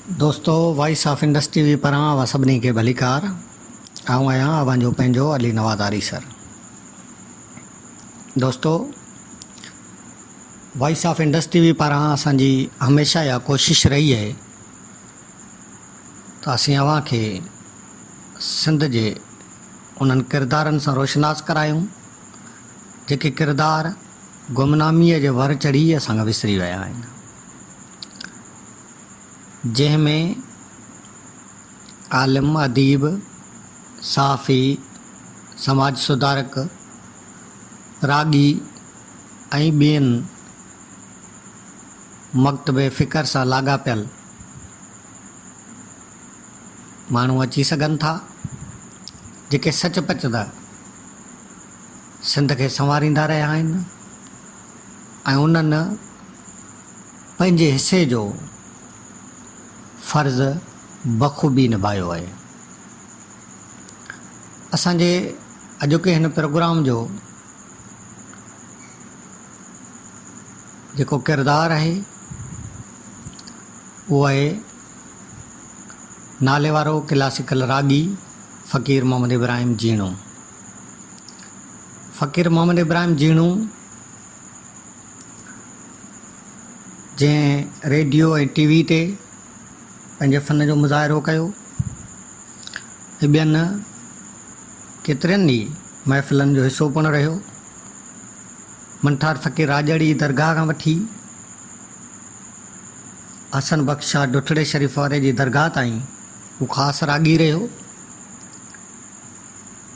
दोस्तों, voice of industry TV पारां सभिनी खे भलीकार। आऊं आहियां अवांजो पंहिंजो अली नवाज़ सर। दोस्तों, वॉइस ऑफ इंडस्ट्री टीवी पारां असांजी हमेशह इहा कोशिश रही आहे त असीं अव्हां खे सिंध जे उन्हनि किरदारनि सां रोशनास करायूं जेके किरदार गुमनामीअ जे वर चढ़ी असांखां विसरी विया आहिनि, जंहिंमें आलिम, अदीब, साफ़ी, समाज सुधारक, रागी ऐं ॿियनि मकतबे फ़िकर सां लाॻापियल माण्हू अची सघनि था, जेके सच पच त सिंध खे संवारींदा रहिया आहिनि ऐं उन्हनि पंहिंजे हिसे जो फ़र्ज़ बख़ूबी निभायो आहे। असांजे अॼोके हिन प्रोग्राम जो जेको किरदारु आहे उहो आहे नाले वारो क्लासिकल रागी फ़क़ीर मोहम्मद इब्राहिम जीणो। फ़क़ीर मोहम्मद इब्राहिम जीणो जंहिं रेडियो ऐं टीवी ते पंहिंजे फ़न जो मुज़ाहिरो कयो ऐं ॿियनि केतिरनि ई महफ़िलनि जो हिसो पिणु रहियो। मंठार फ़क़ीर राजड़ी दरगाह खां वठी हसन बख़्शा डुठड़े शरीफ़ वारे जी दरगाह ताईं हू ख़ासि रागी रहियो।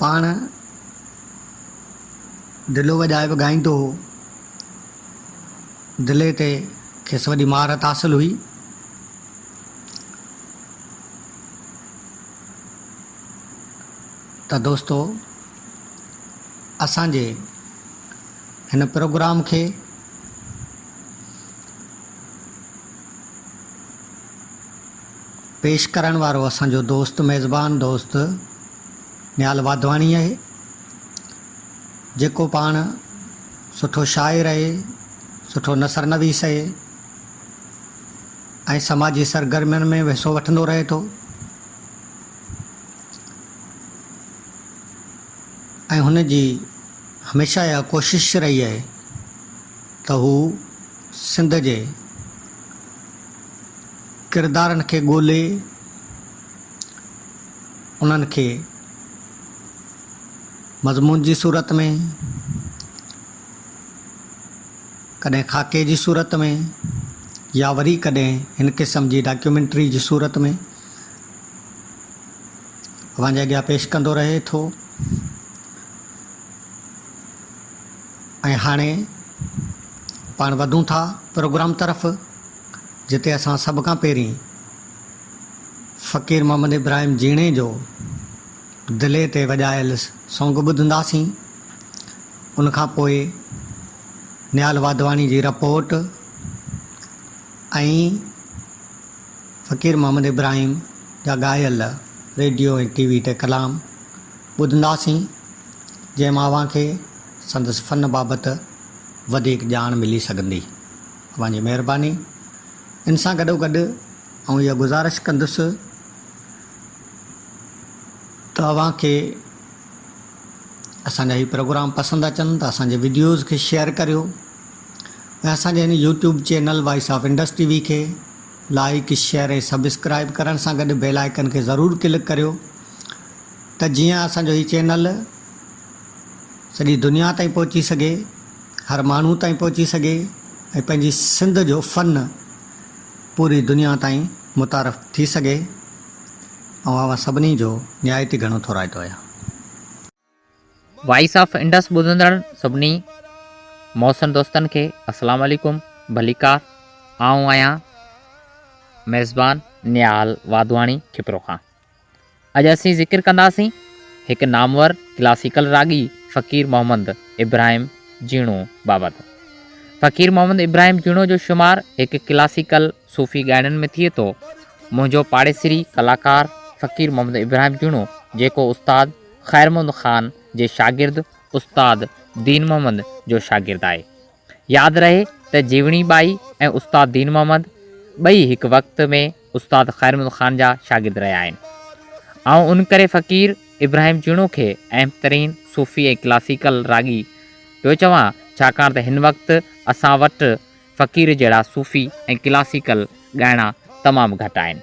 पाण दिलो वॼाए बि ॻाईंदो हो। दिले ते खेसि वॾी महारत हासिलु हुई। त दोस्तो, असांजे हिन प्रोग्राम खे पेश करण वारो असांजो दोस्त, मेज़बान दोस्त निहाल वाधवाणी आहे, जेको पाण सुठो शाइर आहे, सुठो नसर नवीस आहे ऐं समाजी सरगर्मियुनि में हिसो वठंदो रहे थो ऐं हुन जी हमेशह इहा कोशिश रही आहे त हू सिंध जे किरदारनि खे ॻोल्हे, उन्हनि खे मज़मून जी सूरत में, कॾहिं खाके जी सूरत में या वरी कॾहिं हिन क़िस्म जी डॉक्यूमेंट्री जी सूरत में अव्हांजे अॻियां पेश कंदो रहे थो। ऐं हाणे पाण वधूं था प्रोग्राम तरफ़, जिते असां सभ खां पहिरीं फ़क़ीर मोहम्मद इब्राहिम जीणे जो दिले ते वॼायल सॉन्ग ॿुधंदासीं। उनखां पोइ निहाल वाधवाणी जी रिपोर्ट ऐं फ़क़ीर मोहम्मद इब्राहिम जा ॻायल रेडियो ऐं टीवी ते कलाम ॿुधंदासीं, जंहिंमां अव्हांखे संदसि फ़न बाबति वधीक ॼाण मिली सघंदी। अव्हांजी महिरबानी। इन सां गॾोगॾु ऐं इहा गुज़ारिश कंदुसि त अव्हांखे असांजा हीउ प्रोग्राम पसंदि अचनि त असांजे वीडियोज़ खे शेयर करियो ऐं असांजे हिन YouTube channel voice of industry TV खे लाइक, शेयर ऐं सब्सक्राइब करण सां गॾु बेल आइकन खे ज़रूरु क्लिक करियो त जीअं असांजो हीउ चैनल सॼी दुनिया ताईं पहुची सघे, हर माण्हू ताईं पहुची सघे ऐं पंहिंजी सिंध जो फ़न पूरी दुनिया ताईं मुतारफ़ थी सघे। ऐं अव्हां सभिनी जो निहायती घणो थोराइतो आहियां। वॉइस ऑफ इंडस ॿुधंदड़ सभिनी मौसन दोस्तनि खे अस्सलाम वालेकुम, भलीकार। आऊं आहियां मेज़बान निहाल वाधवाणी खिपरो खां। अॼु असीं ज़िक्र कंदासीं हिकु नामवर क्लासिकल रागी फ़क़ीर मोहम्मद इब्राहिम जीणो बाबति। फ़क़ीर मोहम्मद इब्राहिम जीणो जो शुमार हिकु क्लासिकल सूफ़ी ॻाइणनि में थिए थो। मुंहिंजो पाड़ेसरी कलाकार फ़क़ीर मोहम्मद इब्राहिम जीणो, जेको उस्ताद ख़ैर मोहम्मद ख़ान जे शागिर्द उस्ताद दीन मोहम्मद जो शागिर्द आहे। यादि रहे त जीवणी बाई ऐं उस्ताद दीन मोहम्मद ॿई हिकु वक़्त में उस्ताद ख़ैरमुल ख़ान जा शागिर्द रहिया आहिनि। ऐं उन करे फ़क़ीर इब्राहिम जीणो खे अहम तरीन सूफ़ी ऐं क्लासिकल रागी पियो चवां, छाकाणि त हिन वक़्तु असां वटि फ़क़ीर जहिड़ा सूफ़ी ऐं क्लासिकल ॻाइणा तमामु घटि आहिनि।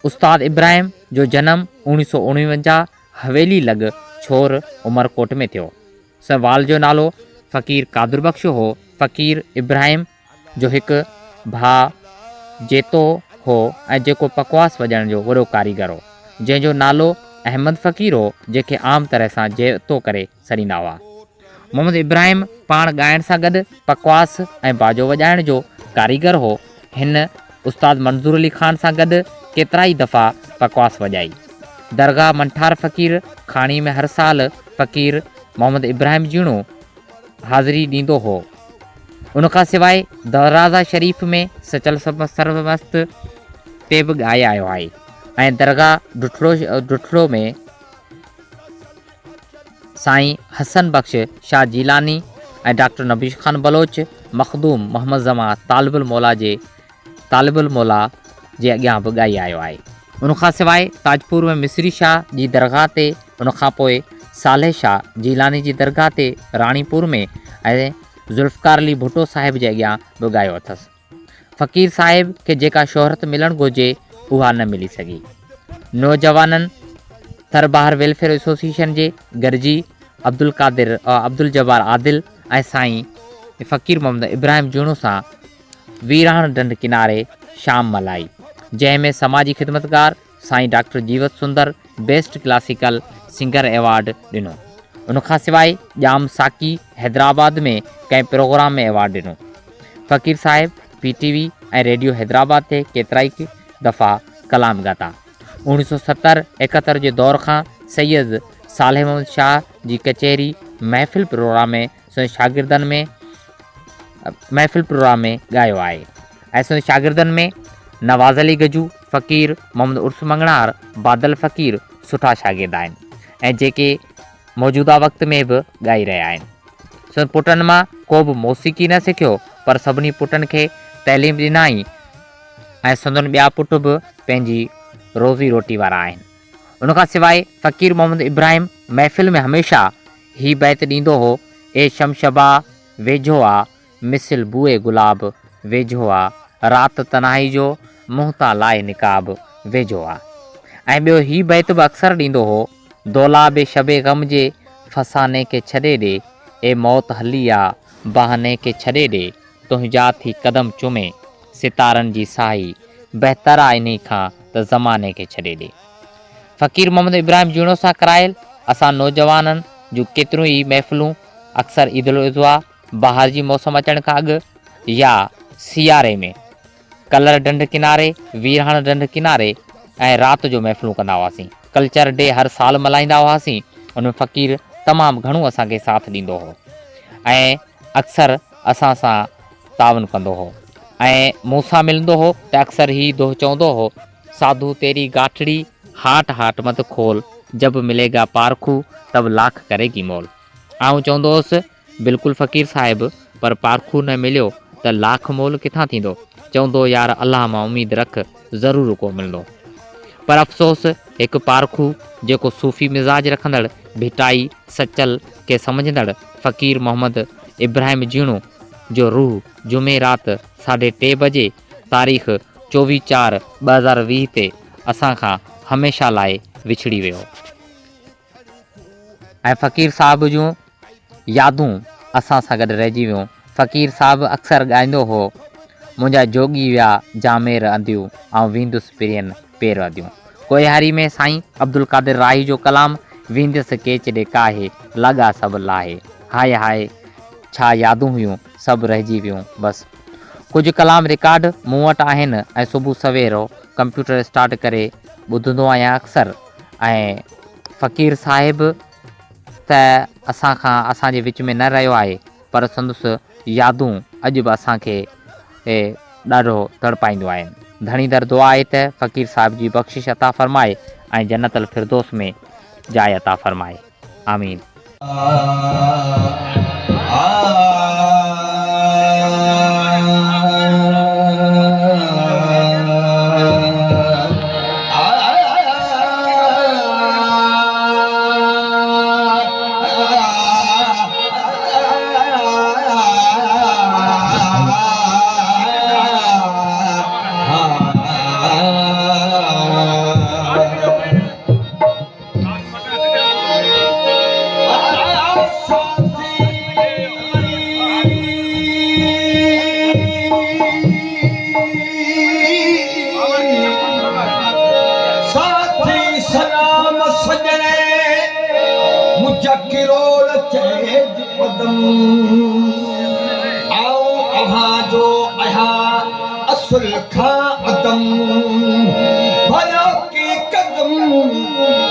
उस्ताद इब्राहिम जो जनमु 1949 हवेली लॻ छोर उमरकोट में थियो। संदसि वाल जो नालो फ़क़ीर कादिर बख़्श हो। फ़क़ीर इब्राहिम जो हिकु भाउ जेतो हो ऐं जेको पकवास वॼाइण जो वॾो कारीगर हो, जंहिंजो नालो अहमद फ़क़ीर हो, जंहिंखे आम तरह सां जेतो करे सॾींदा हुआ। मोहम्मद इब्राहिम पाण ॻाइण सां गॾु पकवास ऐं बाजो वॼाइण जो कारीगर हो। हिन उस्ताद मंज़ूर अली ख़ान सां गॾु केतिरा ई दफ़ा पकवास वॼाई। दरगाह मंठार फ़क़ीर खाणी में हर साल फ़क़ीर मोहम्मद इब्राहिम जीणो हाज़िरी ॾींदो हो। उनखां सवाइ दराज़ा शरीफ़ में सचल सरमस्त ते बि ॻाए आयो आहे ऐं दरगाह डुठड़ो में साईं हसन बख़्श शाह जीलानी ऐं डॉक्टर नबीश ख़ान बलोच मखदूम मोहम्मद ज़मा तालिबुल मौला जे अॻियां बि ॻाई आयो आहे। उनखां सवाइ ताजपुर में मिसरी शाह जी दरगाह ते, उनखां पोइ सालेह शाह जीलानी जी दरगाह ते राणीपुर में ऐं ज़ुल्फ़कार अली भुट्टो साहिब जे अॻियां बि ॻायो अथसि। फ़क़ीर साहिब खे जेका शोहरत मिलणु घुरिजे उहा न मिली सघी। नौजवाननि थरबहार वेलफेयर एसोसिएशन जे गॾिजी अब्दुल जब्बार आदिल ऐं साईं फ़क़ीर मोहम्मद इब्राहिम जीणो सां वीराण ढंढ किनारे शाम मल्हाई, जंहिंमें समाजी ख़िदमतगार साईं डॉक्टर जीवत सुंदर बेस्ट क्लासिकल सिंगर एवॉर्ड ॾिनो। उनखां सवाइ ॼाम साकी हैदराबाद में कंहिं प्रोग्राम में एवॉर्ड ॾिनो। फ़क़ीर साहिब PTV ऐं रेडियो हैदराबाद ते केतिरा ई दफ़ा कलाम ॻाता। 1970-71 जे दौर खां सैयद सालेह मोहम्मद शाह जी कचहरी महफ़िल प्रोग्राम में ॻायो आहे ऐं संदसि शागिर्दनि में नवाज़ अली गजू, फ़क़ीर मोहम्मद उर्स मंगणार, बादल फ़क़ीर सुठा शागिर्द आहिनि ऐं जेके मौजूदा वक़्त में बि ॻाई रहिया आहिनि। संदसि पुटनि मां को बि मौसीक़ी न सिखियो, पर सभिनी पुटनि खे तइलीम ॾिनाई ऐं संदनि ॿिया पुट बि पंहिंजी रोज़ी रोटी वारा आहिनि। उनखां सवाइ फ़क़ीर मोहम्मद इब्राहिम महफ़िल में हमेशह ही बैत ॾींदो हो, ए शमशबा वेझो आहे, मिसिल बुए गुलाब वेझो आहे, राति तनाई जो मुहता लाए निकाब वेझो आहे। ऐं ॿियो ही बैत बि अक्सर ॾींदो हो, दौलाबे शबे ग़म जे फसाने के छॾे ॾे, ए मौत हली आहे बहाने के छॾे ॾे, तुंहिंजा थी कदम चुमे सितारनि जी साई, बहितर आहे इन खां त ज़माने खे छॾे ॾे। फ़क़ीर मोहम्मद इब्राहिम जीणो सां करायल असां नौजवाननि जूं केतिरियूं ई महफ़िलूं अक्सर ईद उल अज़हा, बहार जी मौसम अचण खां अॻु या सियारे में कलर ढंढ किनारे, वीराण ढंढ किनारे ऐं राति जो महफ़िलूं कंदा हुआसीं। कल्चर डे हर साल मल्हाईंदा हुआसीं। उन में फ़क़ीर तमामु घणो असांखे साथ ॾींदो हो ऐं अक्सर असां सां तावन कंदो हो ऐं मूंसां मिलंदो हो त अक्सर ही दोह चवंदो हो, साधू तेरी गाठड़ी हाट हाट मत खोल, जब मिलेगा पारखू तब लाख करेगी मोल। आऊं चवंदो हुउसि, बिल्कुलु फ़क़ीर साहिबु, पर पारखू न मिलियो त लाख मोल किथां थींदो। चवंदो, यार अलाह मां उमेदु रख, ज़रूरु को मिलंदो। पर अफ़सोस हिकु पारखू जेको सूफ़ी मिज़ाज रखंदड़, भिटाई सचल खे सम्झंदड़ फ़क़ीर मोहम्मद इब्राहिम जीणो जो रूह जुमे राति 3:30 बजे तारीख़ 24/4/2020 ते असां खां हमेशह लाइ विछड़ी वियो ऐं फ़क़ीर साहिब जूं यादूं असां सां गॾु रहिजी वियूं। फ़क़ीर साहिबु अक्सर ॻाईंदो हो, मुंहिंजा जोगी विया जामेर अंदियूं ऐं वेंदुसि पिरियनि पेर अंदियूं। कोहियारी में साईं अब्दुल कादिर राही जो कलाम, वेंदुसि केच ॾे काहे लॻा सभु लाहे, हाय हाय छा यादूं हुयूं, सभु रहिजी वियूं बसि। कुझु कलाम रिकॉर्ड मूं वटि आहिनि ऐं सुबुह सवेरो कंप्यूटर स्टार्ट करे ॿुधंदो आहियां अक्सर। ऐं फ़क़ीर साहिबु त असांजे विच में न रहियो आहे, पर संदसि यादूं अॼु बि असांखे ॾाढो तड़पाईंदियूं आहिनि। धणीधर दुआ आहे त फ़क़ीर साहिब जी बख़्शिश अता फ़रमाए ऐं जन्नतल फिरदौस में जाइ अता फ़रमाए। आमीन। किरोड़ चेज कदम आओ अहां जो अहा असुल खां अदम भला की कदम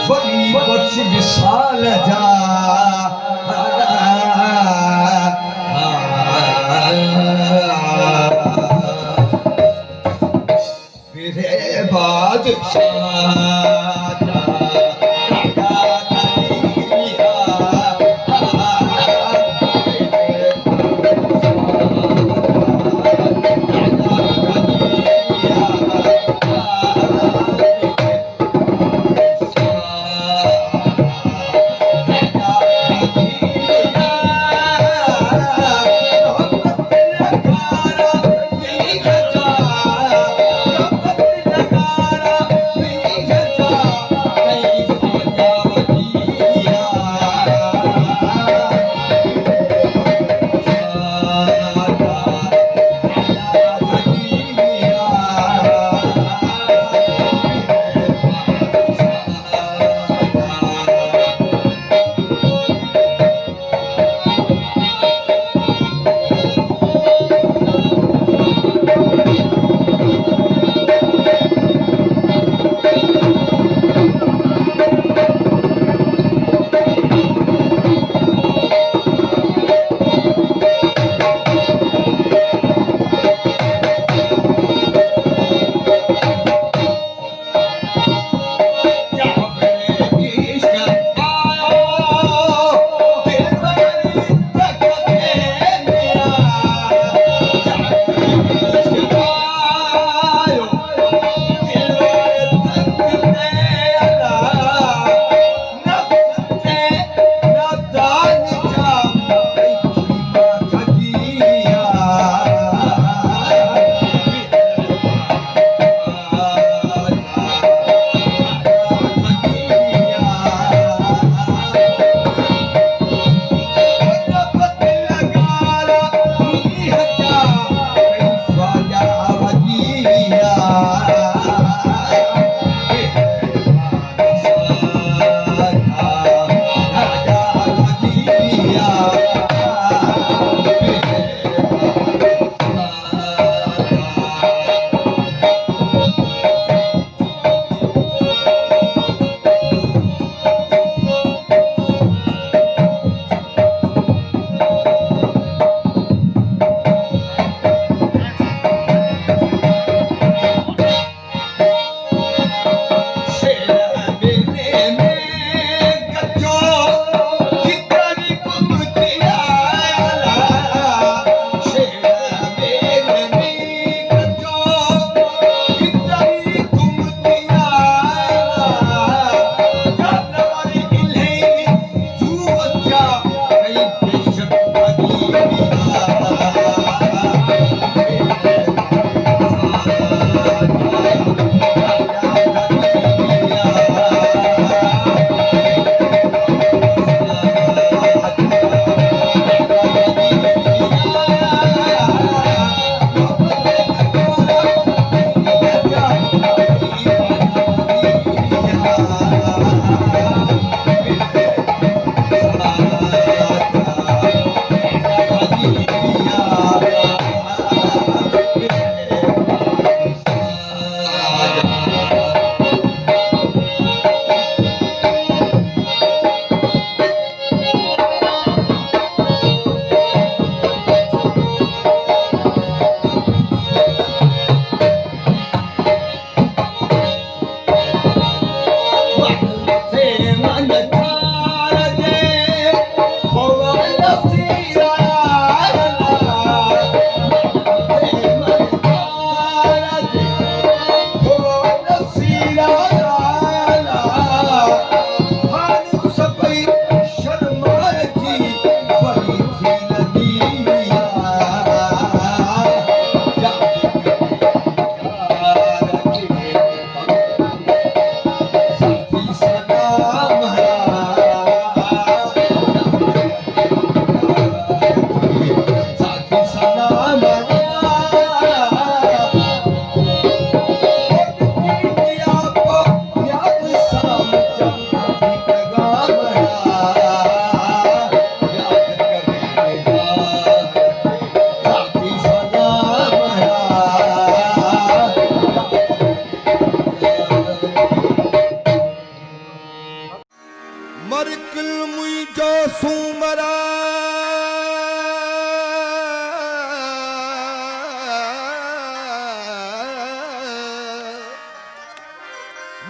वरी बख्श विसाल जा मेरे बादशाह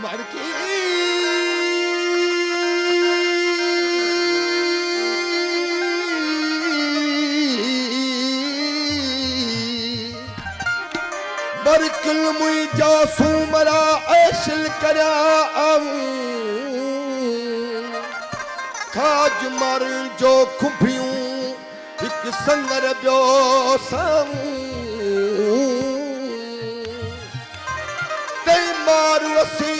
मरकी बरकल मुई जासू मरा ऐशल करा खाज मर जो खुफियूं एक संगर बियो ते मारू असी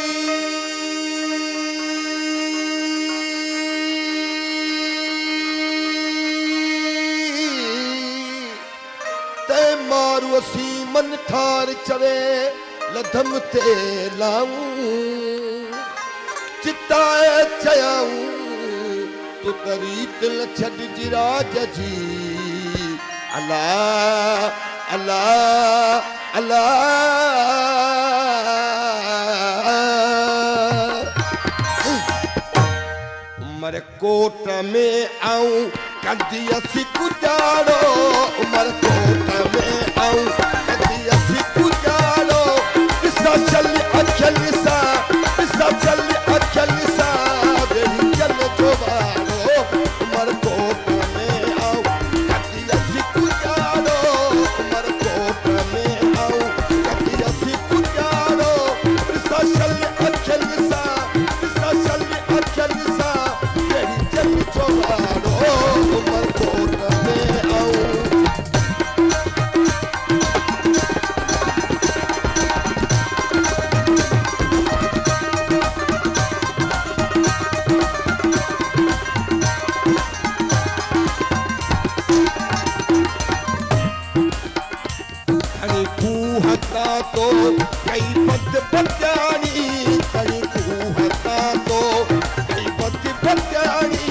ते मारू असी मन ठार चवे लधम ते लाऊं चिताए चयाऊं तू तरीत ल छड़ जिराज जी अल्लाह अल्लाह अल्लाह उमर कोट में आऊं कदी असी गुजारो उमर कोट में आऊं कदी असी गुजारो किसा चल अखल सा किसा चल अखल सा बेरी चल जोबारो उमर कोट में आऊं कदी असी गुजारो उमर कोट में आऊं कदी असी गुजारो किसा चल अखल सा किसा चल अखल सा बेरी चल जोबारो उमर कोट में आऊं तो कई पद बचानी कई हता तो कई पद बचानी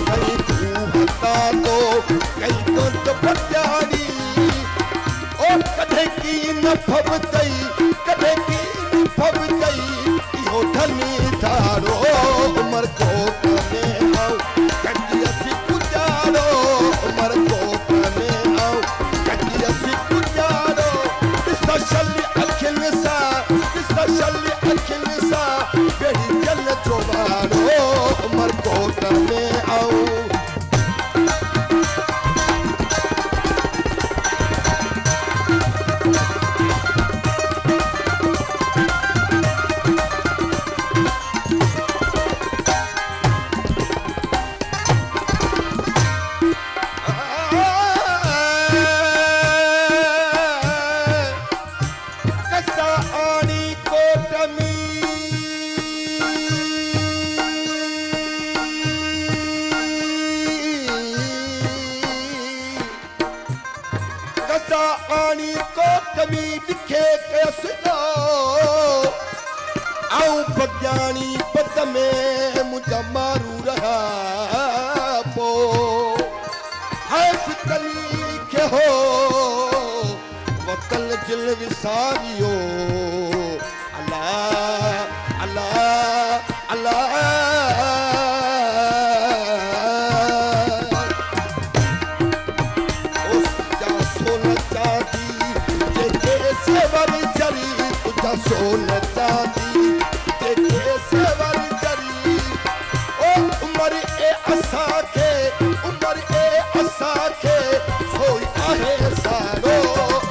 कई हता तो कई पद बचानी ओ कदे की न फबतई कदे की न फबतई इहो धनी धारो उमर कोट में आओ कदी असी गुजारो उमर कोट में आओ कदी असी गुजारो शल्य अखिल सा किसा शल्य अखिल सा बेड़ी जल जोबारो उमर कोट में आऊं आनी कोट में दिखे कैसो आऊं बज्ञानी पद में मुझा मारू रहा पो है फितली के हो वतल जिल विसारियो अल्लाह अल्लाह अल्लाह सोन चांदी तेरे सेवर करी ओ उमर ए असा के उमर ए असा के सोई आहे सारो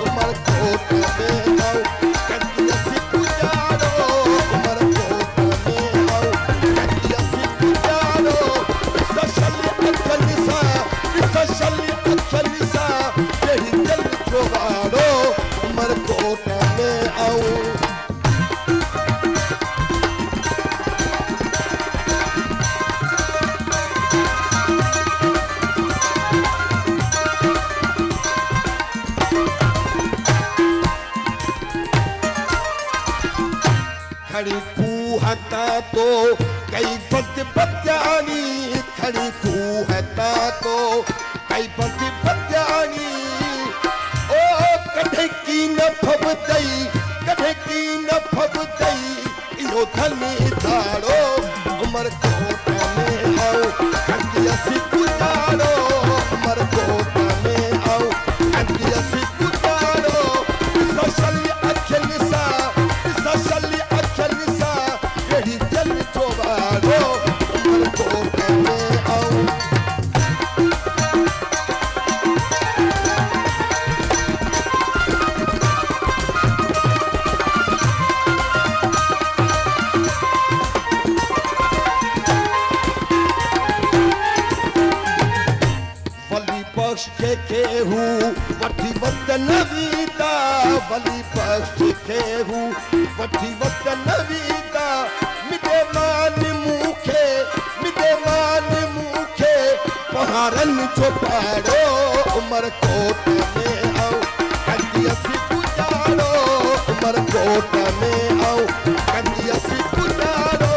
उमर कोट में आओ कदी असी गुजारो उमर कोट में आओ कदी असी गुजारो किसा शल्य अखल सा किसा शल्य अखल सा तेरी दिल जोगारो उमर कोट में आओ खड़ी हता तो कई पद बचानी खड़ी हता तो कई पद बचानी ओ कढ़े की न फबतई कढ़े की न फबतई इहो धनी धारो उमर कोट में आओ कदी असी गुजारो उमर कोट में आओ कदी असी गुजारो किसा शल्य अखिल सा किसा शल्य अखिल सा नवीदा वली बख्श खे हू वठी वतन वीदा मिदे मान मूंखे पहाड़नि जो पाड़ो उमरकोट में आऊं कंदी असी गुजारो उमरकोट में आऊं कंदी असी गुजारो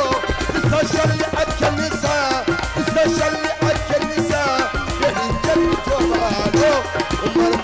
सशल अखियुनि सां जहिड़ी जग जो वारो उमर